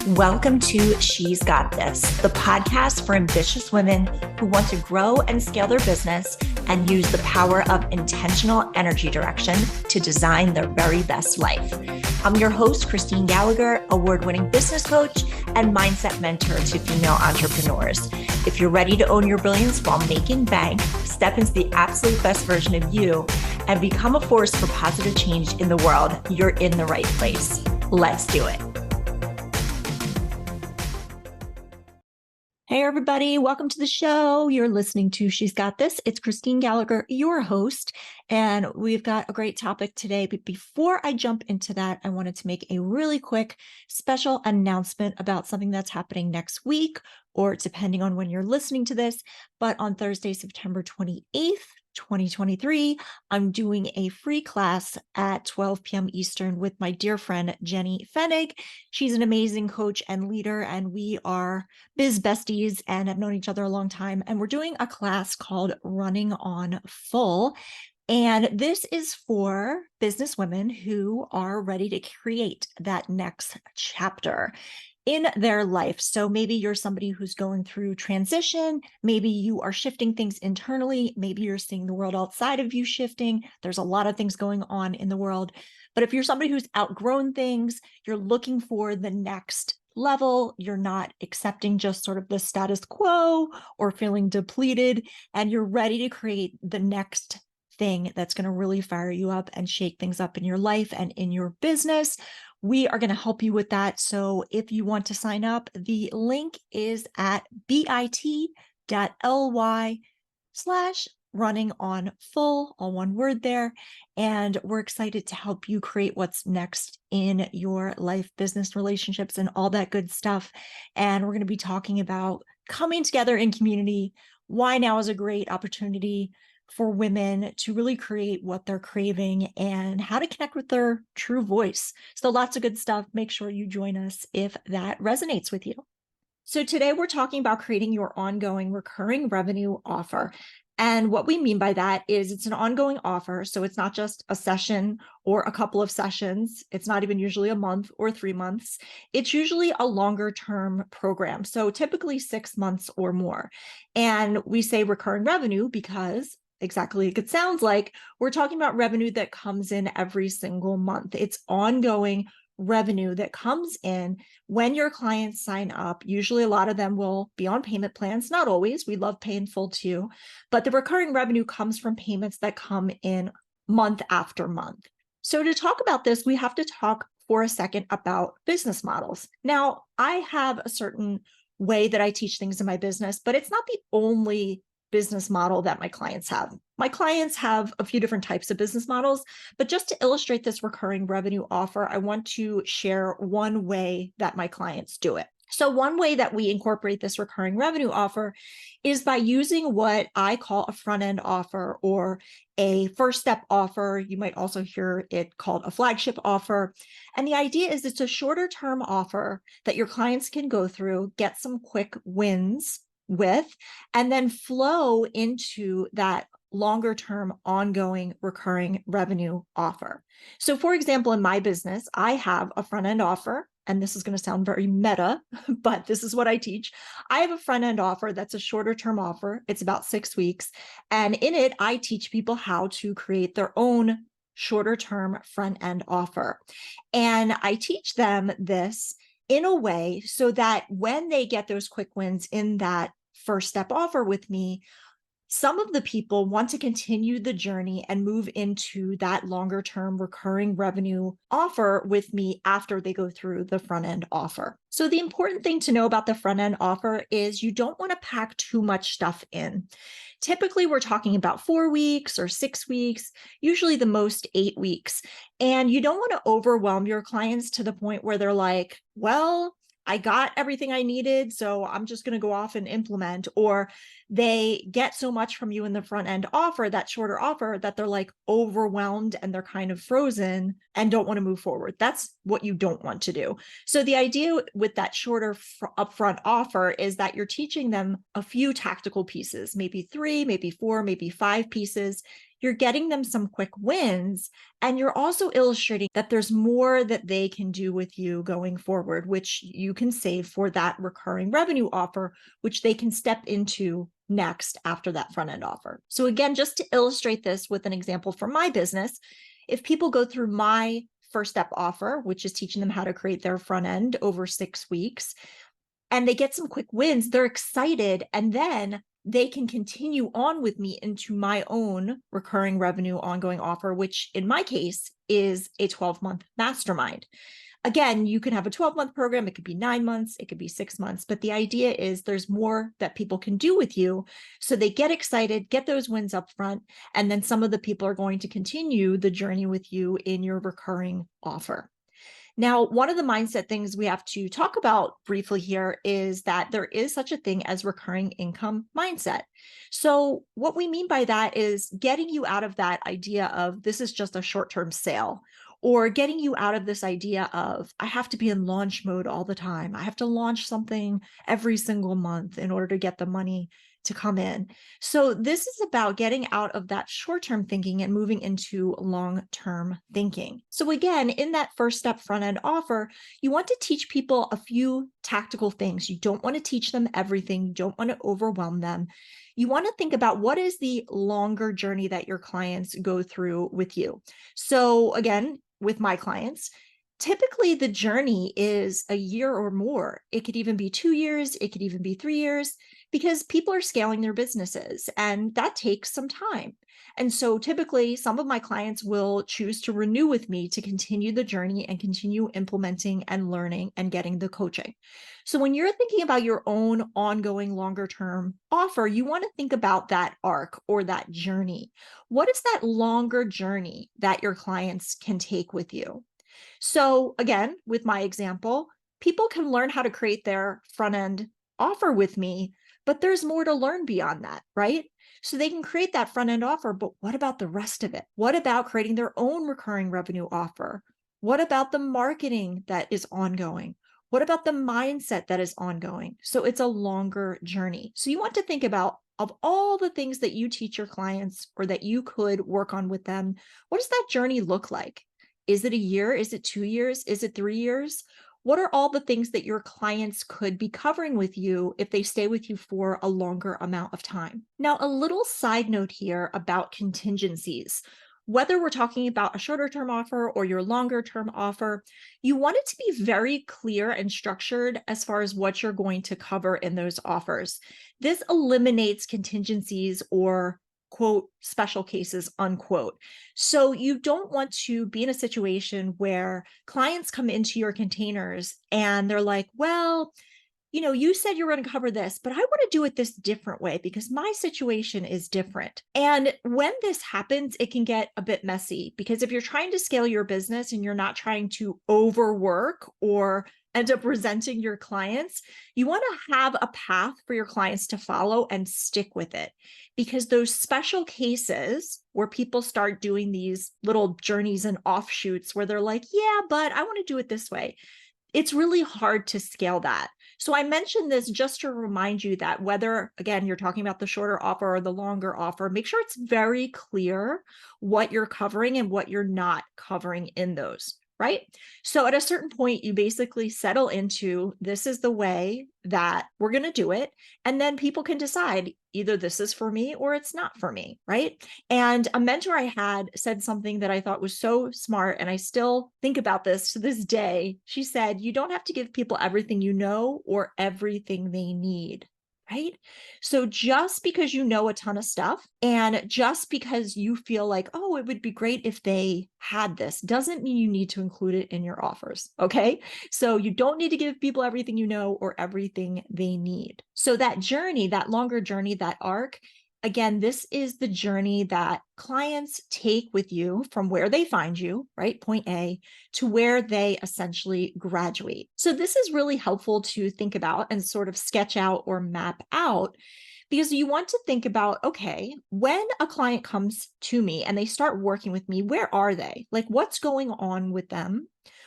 Welcome to She's Got This, the podcast for ambitious women who want to grow and scale their business and use the power of intentional energy direction to design their very best life. I'm your host, Christine Gallagher, award-winning business coach and mindset mentor to female entrepreneurs. If you're ready to own your brilliance while making bank, step into the absolute best version of you, and become a force for positive change in the world, you're in the right place. Let's do it. Hey, everybody. Welcome to the show. You're listening to She's Got This. It's Christine Gallagher, your host, and we've got a great topic today. But before I jump into that, I wanted to make a really quick special announcement about something that's happening next week, or depending on when you're listening to this. But on Thursday, September 28th, 2023, I'm doing a free class at 12 p.m. Eastern with my dear friend, Jenny Fenig. She's an amazing coach and leader, and we are biz besties and have known each other a long time. And we're doing a class called Running on Full. And this is for business women who are ready to create that next chapter in their life. So maybe you're somebody who's going through transition. Maybe you are shifting things internally. Maybe you're seeing the world outside of you shifting. There's a lot of things going on in the world. But if you're somebody who's outgrown things, you're looking for the next level, you're not accepting just sort of the status quo or feeling depleted, and you're ready to create the next thing that's going to really fire you up and shake things up in your life and in your business. We are going to help you with that. So if you want to sign up, the link is at bit.ly/running on full, all one word there. And we're excited to help you create what's next in your life, business, relationships, and all that good stuff. And we're going to be talking about coming together in community, why now is a great opportunity for women to really create what they're craving, and how to connect with their true voice. So lots of good stuff. Make sure you join us if that resonates with you. So today we're talking about creating your ongoing recurring revenue offer. And what we mean by that is it's an ongoing offer. So it's not just a session or a couple of sessions. It's not even usually a month or 3 months. It's usually a longer term program. So typically 6 months or more. And we say recurring revenue because exactly like it sounds like, we're talking about revenue that comes in every single month. It's ongoing revenue that comes in when your clients sign up. Usually a lot of them will be on payment plans, not always. We love pay in full too, but the recurring revenue comes from payments that come in month after month. So to talk about this, we have to talk for a second about business models. Now, I have a certain way that I teach things in my business, but it's not the only business model that my clients have. My clients have a few different types of business models, but just to illustrate this recurring revenue offer, I want to share one way that my clients do it. So one way that we incorporate this recurring revenue offer is by using what I call a front-end offer or a first step offer. You might also hear it called a flagship offer. And the idea is it's a shorter term offer that your clients can go through, get some quick wins with, and then flow into that longer term ongoing recurring revenue offer. So for example, in my business, I have a front end offer, and this is going to sound very meta, but this is what I teach. I have a front end offer that's a shorter term offer. It's about 6 weeks. And in it, I teach people how to create their own shorter term front end offer. And I teach them this in a way so that when they get those quick wins in that first step offer with me, some of the people want to continue the journey and move into that longer term recurring revenue offer with me after they go through the front end offer. So the important thing to know about the front end offer is you don't want to pack too much stuff in. Typically, we're talking about 4 weeks or 6 weeks, usually the most 8 weeks. And you don't want to overwhelm your clients to the point where they're like, well, I got everything I needed, so I'm just going to go off and implement. Or they get so much from you in the front end offer, that shorter offer, that they're like overwhelmed and they're kind of frozen and don't want to move forward. That's what you don't want to do. So the idea with that shorter upfront offer is that you're teaching them a few tactical pieces, maybe 3, maybe 4, maybe 5 pieces. you're getting them some quick wins, and you're also illustrating that there's more that they can do with you going forward, which you can save for that recurring revenue offer, which they can step into next after that front end offer. So again, just to illustrate this with an example from my business, if people go through my first step offer, which is teaching them how to create their front end over 6 weeks, and they get some quick wins, they're excited, and then they can continue on with me into my own recurring revenue ongoing offer, which in my case is a 12-month mastermind. Again, you can have a 12-month program. It could be 9 months. It could be 6 months. But the idea is there's more that people can do with you. So they get excited, get those wins up front. And then some of the people are going to continue the journey with you in your recurring offer. Now, one of the mindset things we have to talk about briefly here is that there is such a thing as recurring income mindset. So what we mean by that is getting you out of that idea of this is just a short-term sale, or getting you out of this idea of I have to be in launch mode all the time. I have to launch something every single month in order to get the money to come in. So this is about getting out of that short-term thinking and moving into long-term thinking. So again, in that first step front-end offer, you want to teach people a few tactical things. You don't want to teach them everything. You don't want to overwhelm them. You want to think about what is the longer journey that your clients go through with you. So again, with my clients, typically the journey is a year or more. It could even be 2 years. It could even be 3 years, because people are scaling their businesses and that takes some time. And so typically some of my clients will choose to renew with me to continue the journey and continue implementing and learning and getting the coaching. So when you're thinking about your own ongoing longer term offer, you want to think about that arc or that journey. What is that longer journey that your clients can take with you? So again, with my example, people can learn how to create their front end offer with me, but there's more to learn beyond that, right? So they can create that front end offer, but what about the rest of it? What about creating their own recurring revenue offer? What about the marketing that is ongoing? What about the mindset that is ongoing? So it's a longer journey. So you want to think about of all the things that you teach your clients or that you could work on with them, what does that journey look like? Is it a year? Is it 2 years? Is it 3 years? What are all the things that your clients could be covering with you if they stay with you for a longer amount of time? Now, a little side note here about contingencies. Whether we're talking about a shorter term offer or your longer term offer, you want it to be very clear and structured as far as what you're going to cover in those offers. This eliminates contingencies or quote special cases unquote. So you don't want to be in a situation where clients come into your containers and they're like, well, you said you were going to cover this, but I want to do it this different way because my situation is different. And when this happens, it can get a bit messy because if you're trying to scale your business and you're not trying to overwork or end up resenting your clients, you want to have a path for your clients to follow and stick with it. Because those special cases where people start doing these little journeys and offshoots where they're like, yeah, but I want to do it this way, it's really hard to scale that. So I mentioned this just to remind you that whether, again, you're talking about the shorter offer or the longer offer, make sure it's very clear what you're covering and what you're not covering in those, right? So at a certain point, you basically settle into this is the way that we're going to do it. And then people can decide either this is for me or it's not for me, right? And a mentor I had said something that I thought was so smart, and I still think about this to this day. She said, you don't have to give people everything you know or everything they need. Right? So just because you know a ton of stuff and just because you feel like, oh, it would be great if they had this, doesn't mean you need to include it in your offers. Okay. So you don't need to give people everything you know or everything they need. So that journey, that longer journey, that arc, again, this is the journey that clients take with you from where they find you, right? Point A to where they essentially graduate. So this is really helpful to think about and sort of sketch out or map out because you want to think about, okay, when a client comes to me and they start working with me, where are they? Like what's going on with them?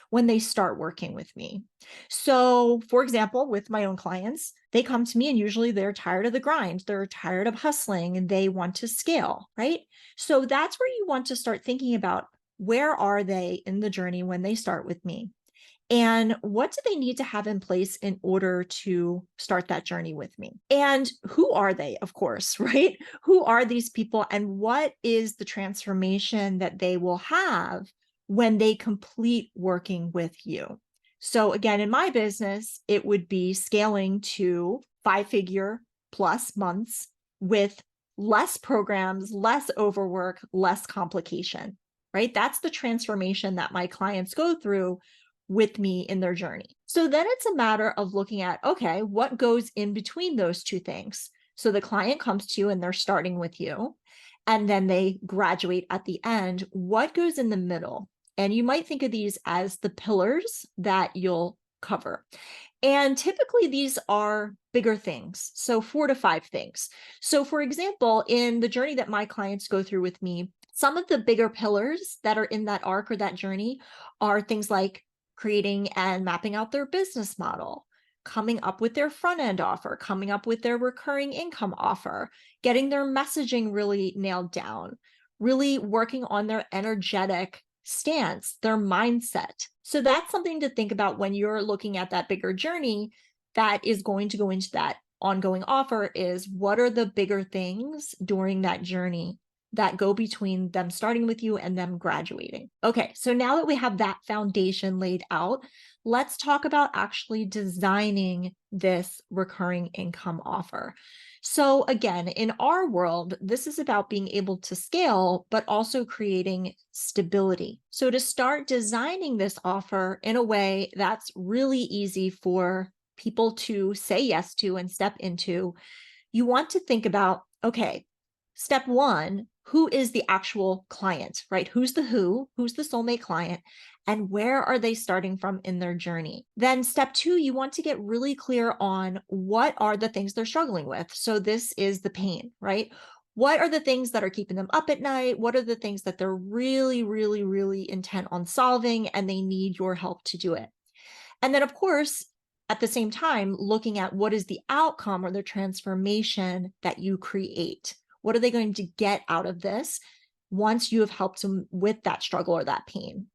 when they start working with me. So, for example, with my own clients, they come to me and usually they're tired of the grind, they're tired of hustling, and they want to scale, right? So, that's where you want to start thinking about where are they in the journey when they start with me? And what do they need to have in place in order to start that journey with me? And who are they, of course, right? Who are these people and what is the transformation that they will have when they complete working with you? So, again, in my business, it would be scaling to 5-figure plus months with less programs, less overwork, less complication, right? That's the transformation that my clients go through with me in their journey. So then it's a matter of looking at, okay, what goes in between those two things? So the client comes to you and they're starting with you, and then they graduate at the end. What goes in the middle? And you might think of these as the pillars that you'll cover. And typically these are bigger things. So 4 to 5 things. So for example, in the journey that my clients go through with me, some of the bigger pillars that are in that arc or that journey are things like creating and mapping out their business model, coming up with their front end offer, coming up with their recurring income offer, getting their messaging really nailed down, really working on their energetic stance, their mindset. So that's something to think about when you're looking at that bigger journey that is going to go into that ongoing offer is what are the bigger things during that journey that go between them starting with you and them graduating. Okay, so now that we have that foundation laid out, let's talk about actually designing this recurring income offer. So again, in our world, this is about being able to scale, but also creating stability. So to start designing this offer in a way that's really easy for people to say yes to and step into, you want to think about, okay, step one, who is the actual client, right? Who's the who's the soulmate client, and where are they starting from in their journey? Then step two, you want to get really clear on what are the things they're struggling with. So this is the pain, right? What are the things that are keeping them up at night? What are the things that they're really, really, really intent on solving and they need your help to do it? And then, of course, at the same time, looking at what is the outcome or the transformation that you create. What are they going to get out of this once you have helped them with that struggle or that pain?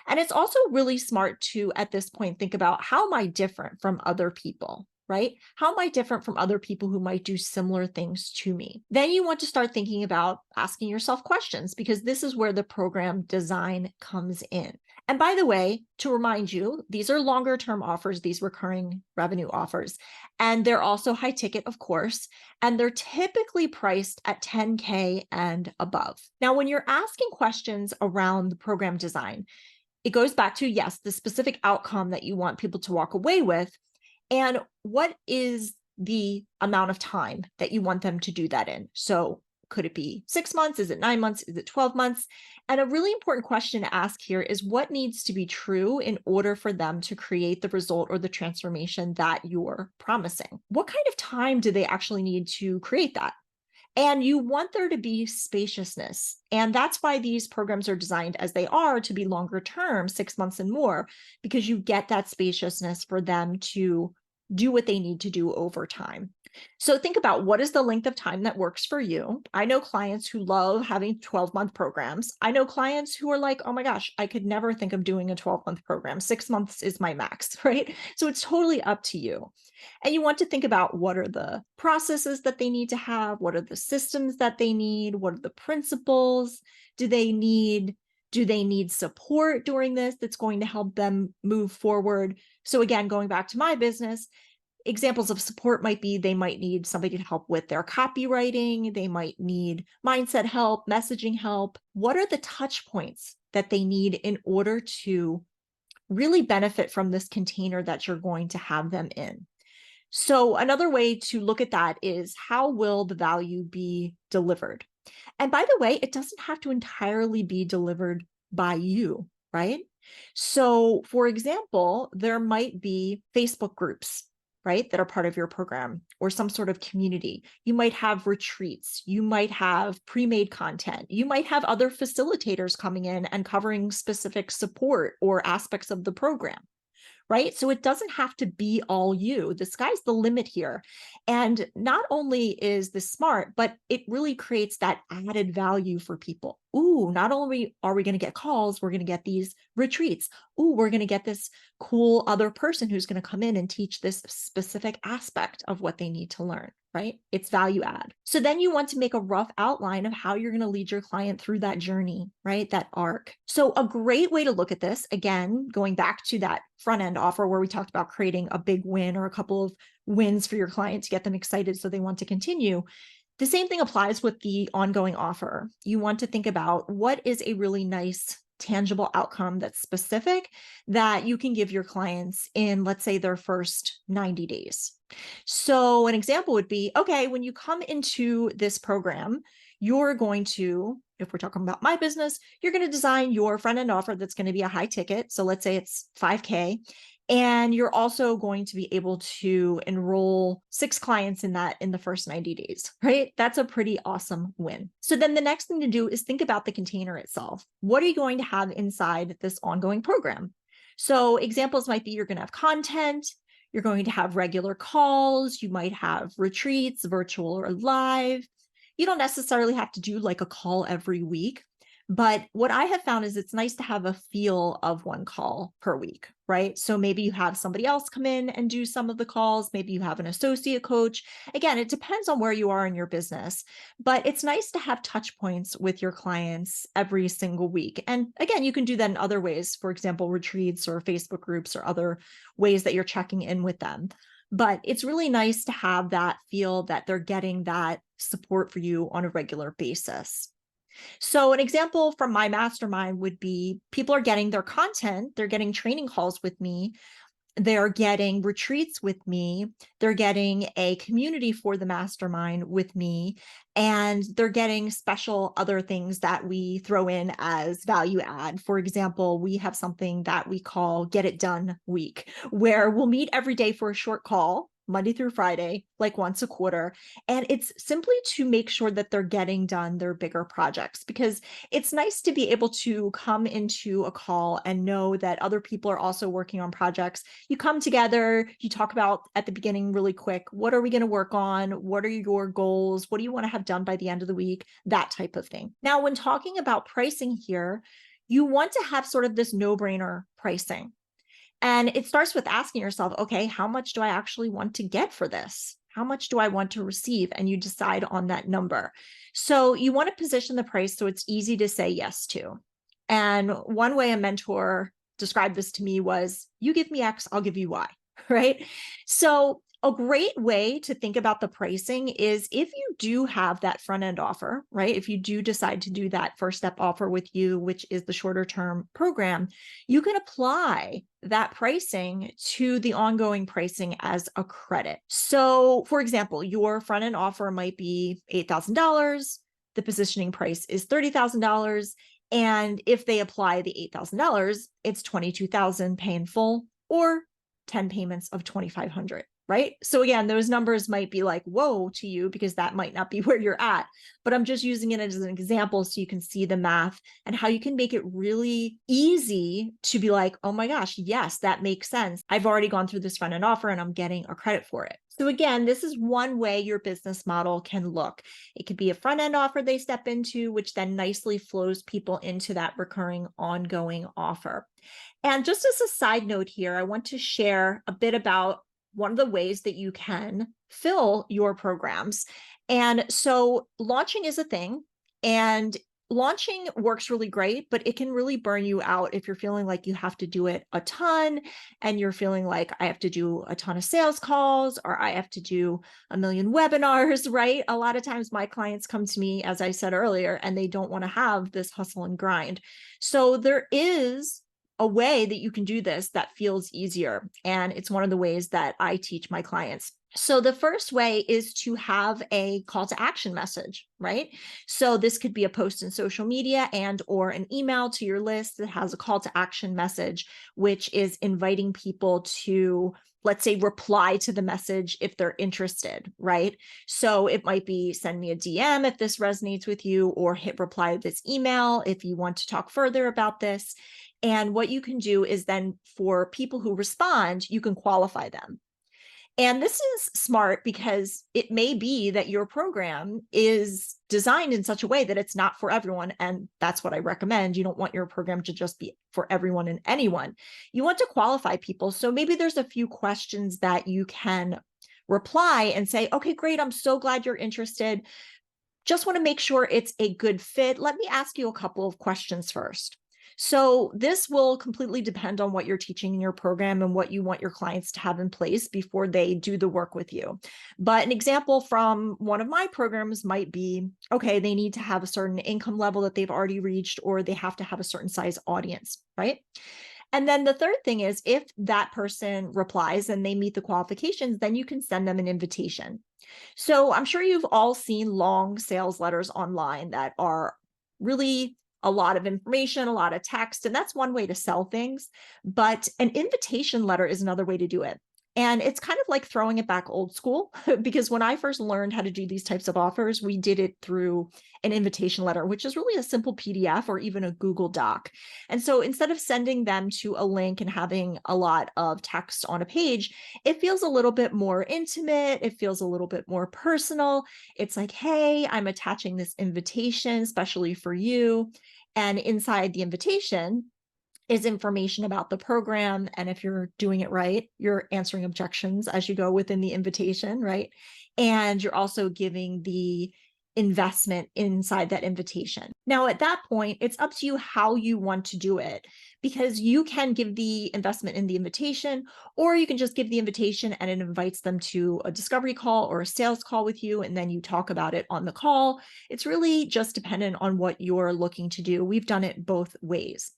And it's also really smart to, at this point, think about how am I different from other people, right? How am I different from other people who might do similar things to me? Then you want to start thinking about asking yourself questions because this is where the program design comes in. And by the way, to remind you, these are longer term offers, these recurring revenue offers, and they're also high ticket, of course, and they're typically priced at 10K and above. Now, when you're asking questions around the program design, it goes back to, yes, the specific outcome that you want people to walk away with, and what is the amount of time that you want them to do that in. So could it be 6 months? Is it 9 months? Is it 12 months? And a really important question to ask here is what needs to be true in order for them to create the result or the transformation that you're promising? What kind of time do they actually need to create that? And you want there to be spaciousness. And that's why these programs are designed as they are to be longer term, 6 months and more, because you get that spaciousness for them to do what they need to do over time. So think about what is the length of time that works for you. I know clients who love having 12-month programs. I know clients who are like, oh my gosh, I could never think of doing a 12-month program. 6 months is my max, right? So it's totally up to you. And you want to think about what are the processes that they need to have? What are the systems that they need? What are the principles? Do they need support during this that's going to help them move forward? So again, going back to my business, examples of support might be they might need somebody to help with their copywriting. They might need mindset help, messaging help. What are the touch points that they need in order to really benefit from this container that you're going to have them in? So another way to look at that is how will the value be delivered? And by the way, it doesn't have to entirely be delivered by you, right? So for example, there might be Facebook groups right, that are part of your program, or some sort of community. You might have retreats. You might have pre-made content. You might have other facilitators coming in and covering specific support or aspects of the program, right? So it doesn't have to be all you. The sky's the limit here. And not only is this smart, but it really creates that added value for people. Ooh, not only are we going to get calls, we're going to get these retreats. Ooh, we're going to get this cool other person who's going to come in and teach this specific aspect of what they need to learn, right? It's value add. So then you want to make a rough outline of how you're going to lead your client through that journey, right? That arc. So a great way to look at this, again, going back to that front end offer where we talked about creating a big win or a couple of wins for your client to get them excited so they want to continue. The same thing applies with the ongoing offer. You want to think about what is a really nice tangible outcome that's specific that you can give your clients in, let's say, their first 90 days. So an example would be, okay, when you come into this program, you're going to, if we're talking about my business, you're going to design your front end offer that's going to be a high ticket. So let's say it's 5K. And you're also going to be able to enroll 6 clients in that in the first 90 days, right? That's a pretty awesome win. So then the next thing to do is think about the container itself. What are you going to have inside this ongoing program? So examples might be you're going to have content, you're going to have regular calls, you might have retreats, virtual or live. You don't necessarily have to do like a call every week. But what I have found is it's nice to have a feel of one call per week, right? So maybe you have somebody else come in and do some of the calls. Maybe you have an associate coach. Again, it depends on where you are in your business, but it's nice to have touch points with your clients every single week. And again, you can do that in other ways, for example, retreats or Facebook groups or other ways that you're checking in with them. But it's really nice to have that feel that they're getting that support for you on a regular basis. So an example from my mastermind would be people are getting their content, they're getting training calls with me, they're getting retreats with me, they're getting a community for the mastermind with me, and they're getting special other things that we throw in as value add. For example, we have something that we call Get It Done Week, where we'll meet every day for a short call, Monday through Friday, like once a quarter. And it's simply to make sure that they're getting done their bigger projects, because it's nice to be able to come into a call and know that other people are also working on projects. You come together, you talk about at the beginning really quick, what are we going to work on? What are your goals? What do you want to have done by the end of the week? That type of thing. Now, when talking about pricing here, you want to have sort of this no-brainer pricing. And it starts with asking yourself, okay, how much do I actually want to get for this? How much do I want to receive? And you decide on that number. So you want to position the price so it's easy to say yes to. And one way a mentor described this to me was, you give me X, I'll give you Y, right? So a great way to think about the pricing is if you do have that front end offer, right? If you do decide to do that first step offer with you, which is the shorter term program, you can apply that pricing to the ongoing pricing as a credit. So for example, your front end offer might be $8,000. The positioning price is $30,000. And if they apply the $8,000, it's $22,000 pay in full or 10 payments of $2,500. Right? So again, those numbers might be like, whoa, to you, because that might not be where you're at, but I'm just using it as an example so you can see the math and how you can make it really easy to be like, oh my gosh, yes, that makes sense. I've already gone through this front end offer and I'm getting a credit for it. So again, this is one way your business model can look. It could be a front end offer they step into, which then nicely flows people into that recurring ongoing offer. And just as a side note here, I want to share a bit about one of the ways that you can fill your programs. And so launching is a thing, and launching works really great, but it can really burn you out if you're feeling like you have to do it a ton and you're feeling like I have to do a ton of sales calls or I have to do a million webinars, right? A lot of times my clients come to me, as I said earlier, and they don't want to have this hustle and grind. So there is a way that you can do this that feels easier. And it's one of the ways that I teach my clients. So the first way is to have a call to action message, right? So this could be a post in social media and or an email to your list that has a call to action message, which is inviting people to let's say, reply to the message if they're interested, right? So it might be send me a DM if this resonates with you, or hit reply to this email if you want to talk further about this. And what you can do is then for people who respond, you can qualify them. And this is smart because it may be that your program is designed in such a way that it's not for everyone. And that's what I recommend. You don't want your program to just be for everyone and anyone. You want to qualify people. So maybe there's a few questions that you can reply and say, okay, great. I'm so glad you're interested. Just want to make sure it's a good fit. Let me ask you a couple of questions first. So this will completely depend on what you're teaching in your program and what you want your clients to have in place before they do the work with you. But an example from one of my programs might be, okay, they need to have a certain income level that they've already reached, or they have to have a certain size audience, right? And then the third thing is, if that person replies and they meet the qualifications, then you can send them an invitation. So I'm sure you've all seen long sales letters online that are really a lot of information, a lot of text, and that's one way to sell things. But an invitation letter is another way to do it. And it's kind of like throwing it back old school, because when I first learned how to do these types of offers, we did it through an invitation letter, which is really a simple PDF or even a Google Doc. And so instead of sending them to a link and having a lot of text on a page, it feels a little bit more intimate. It feels a little bit more personal. It's like, hey, I'm attaching this invitation, especially for you. And inside the invitation is information about the program. And if you're doing it right, you're answering objections as you go within the invitation, right? And you're also giving the investment inside that invitation. Now, at that point, it's up to you how you want to do it, because you can give the investment in the invitation, or you can just give the invitation and it invites them to a discovery call or a sales call with you, and then you talk about it on the call. It's really just dependent on what you're looking to do. We've done it both ways.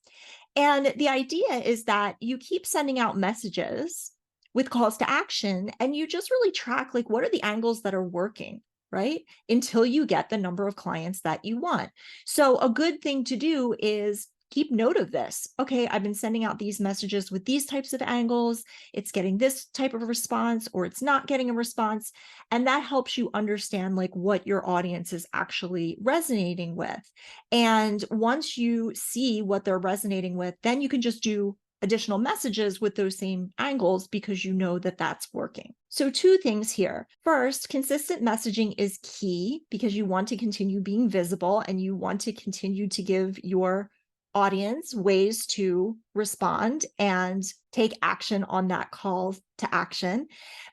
And the idea is that you keep sending out messages with calls to action, and you just really track, like, what are the angles that are working, right? Until you get the number of clients that you want. So a good thing to do is keep note of this. Okay, I've been sending out these messages with these types of angles. It's getting this type of response, or it's not getting a response. And that helps you understand, like, what your audience is actually resonating with. And once you see what they're resonating with, then you can just do additional messages with those same angles, because you know that that's working. So two things here. First, consistent messaging is key, because you want to continue being visible and you want to continue to give your audience ways to respond and take action on that call to action.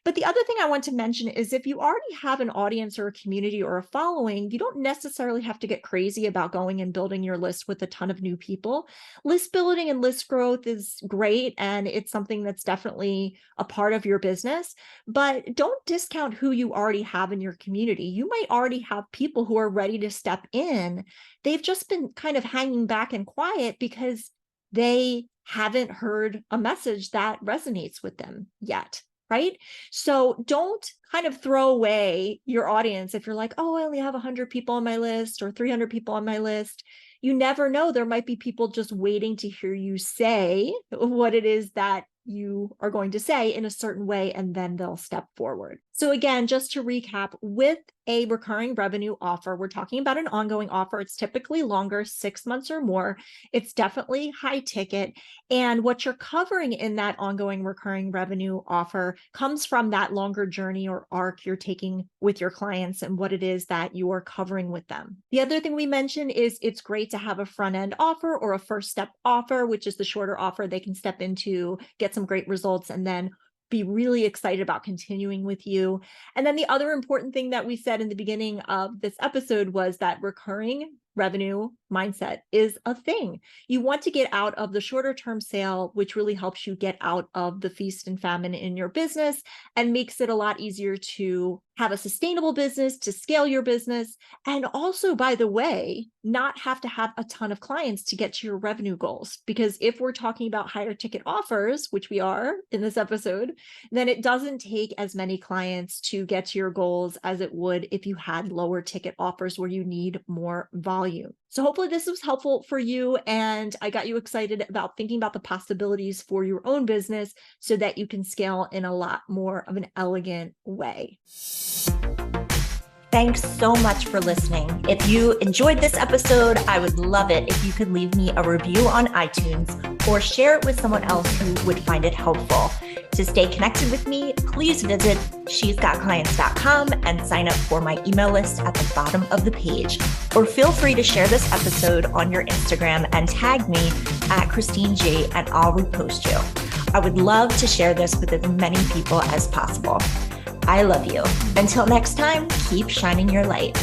But the other thing I want to mention is, if you already have an audience or a community or a following, you don't necessarily have to get crazy about going and building your list with a ton of new people. List building and list growth is great, and it's something that's definitely a part of your business, but don't discount who you already have in your community. You might already have people who are ready to step in. They've just been kind of hanging back and quiet because they haven't heard a message that resonates with them yet, right? So don't kind of throw away your audience if you're like, oh, I only have 100 people on my list or 300 people on my list. You never know. There might be people just waiting to hear you say what it is that you are going to say in a certain way, and then they'll step forward. So again, just to recap, with a recurring revenue offer, we're talking about an ongoing offer. It's typically longer, 6 months or more. It's definitely high ticket. And what you're covering in that ongoing recurring revenue offer comes from that longer journey or arc you're taking with your clients and what it is that you are covering with them. The other thing we mentioned is it's great to have a front end offer or a first step offer, which is the shorter offer they can step into, get some great results, and then be really excited about continuing with you. And then the other important thing that we said in the beginning of this episode was that recurring revenue mindset is a thing. You want to get out of the shorter term sale, which really helps you get out of the feast and famine in your business and makes it a lot easier to have a sustainable business, to scale your business. And also, by the way, not have to have a ton of clients to get to your revenue goals. Because if we're talking about higher ticket offers, which we are in this episode, then it doesn't take as many clients to get to your goals as it would if you had lower ticket offers where you need more volume. So hopefully this was helpful for you, and I got you excited about thinking about the possibilities for your own business so that you can scale in a lot more of an elegant way. Thanks so much for listening. If you enjoyed this episode, I would love it if you could leave me a review on iTunes or share it with someone else who would find it helpful. To stay connected with me, please visit shesgotclients.com and sign up for my email list at the bottom of the page. Or feel free to share this episode on your Instagram and tag me at Christine G, and I'll repost you. I would love to share this with as many people as possible. I love you. Until next time, keep shining your light.